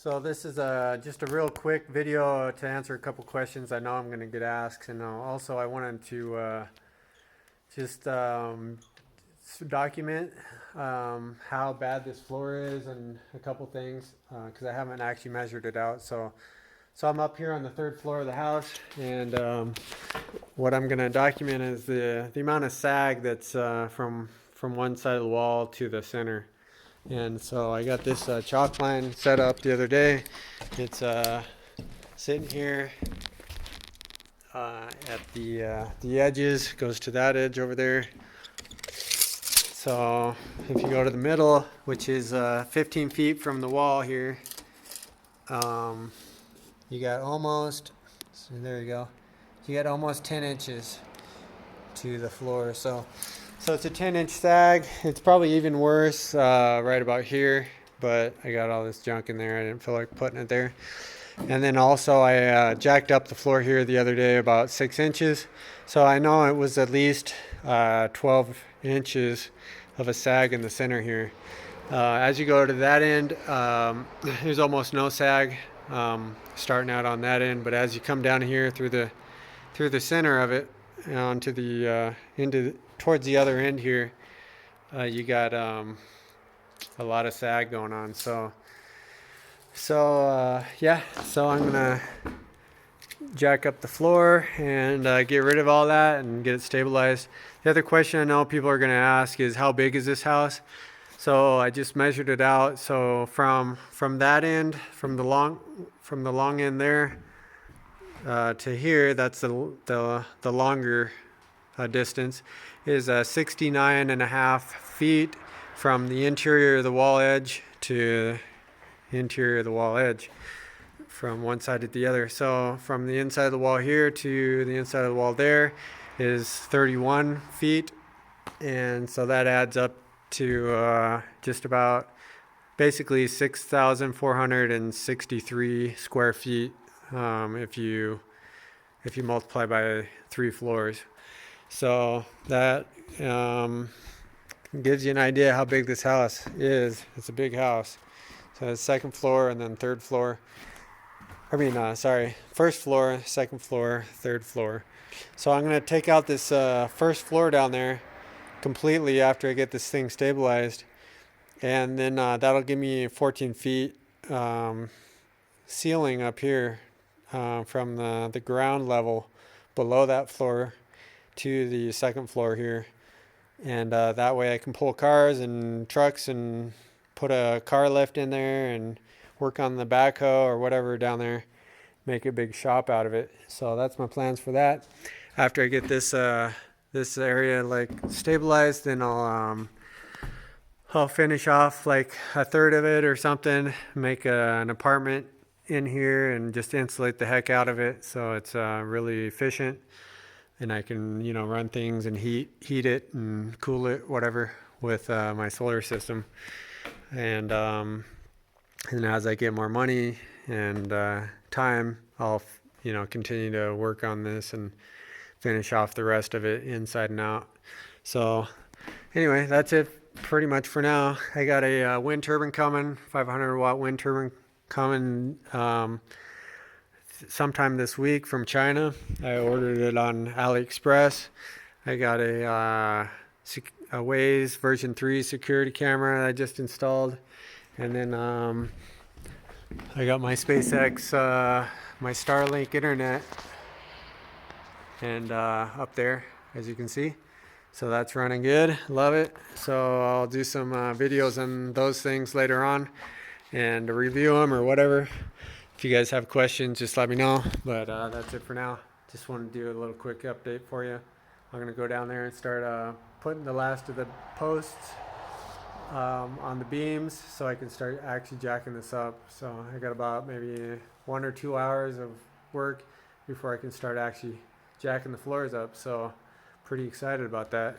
So this is just a real quick video to answer a couple questions I know I'm going to get asked, and also I wanted to just document how bad this floor is and a couple things because I haven't actually measured it out. So I'm up here on the third floor of the house, and what I'm going to document is the amount of sag that's from one side of the wall to the center. And so I got this chalk line set up the other day. It's sitting here at the edges, goes to that edge over there. So if you go to the middle, which is 15 feet from the wall here, you got almost, so there you go, you got almost 10 inches to the floor. So it's a 10-inch sag. It's probably even worse right about here, but I got all this junk in there. I didn't feel like putting it there. And then also I jacked up the floor here the other day about 6 inches. So I know it was at least 12 inches of a sag in the center here. As you go to that end, there's almost no sag starting out on that end, but as you come down here through the center of it onto the towards the other end here, you got a lot of sag going on. So I'm gonna jack up the floor and get rid of all that and get it stabilized. The other question I know people are gonna ask is, how big is this house? So I just measured it out. So from that end, from the long end there to here, that's the longer distance, is 69.5 feet from the interior of the wall edge to the interior of the wall edge, from one side to the other. So from the inside of the wall here to the inside of the wall there is 31 feet, and so that adds up to just about basically 6,463 square feet if you multiply by 3 floors. So that gives you an idea how big this house is. It's a big house. So it's second floor and then third floor. First floor, second floor, third floor. So I'm going to take out this first floor down there completely after I get this thing stabilized. And then that'll give me 14 feet ceiling up here from the ground level below that floor to the second floor here. And that way I can pull cars and trucks and put a car lift in there and work on the backhoe or whatever down there, make a big shop out of it. So that's my plans for that. After I get this area like stabilized, then I'll finish off like a third of it or something, make an apartment in here and just insulate the heck out of it so it's really efficient, and I can run things and heat it and cool it, whatever, with my solar system. And as I get more money and time, I'll continue to work on this and finish off the rest of it inside and out. So anyway, that's it pretty much for now. I got a wind turbine coming, 500 watt wind turbine coming sometime this week from China. I ordered it on AliExpress. I got a Waze version 3 security camera I just installed, and then I got my SpaceX, my Starlink internet, and up there, as you can see. So that's running good. Love it. So I'll do some videos on those things later on and review them or whatever. If you guys have questions, just let me know. But that's it for now. Just wanted to do a little quick update for you. I'm going to go down there and start putting the last of the posts on the beams so I can start actually jacking this up. So I got about maybe 1 or 2 hours of work before I can start actually jacking the floors up. So pretty excited about that.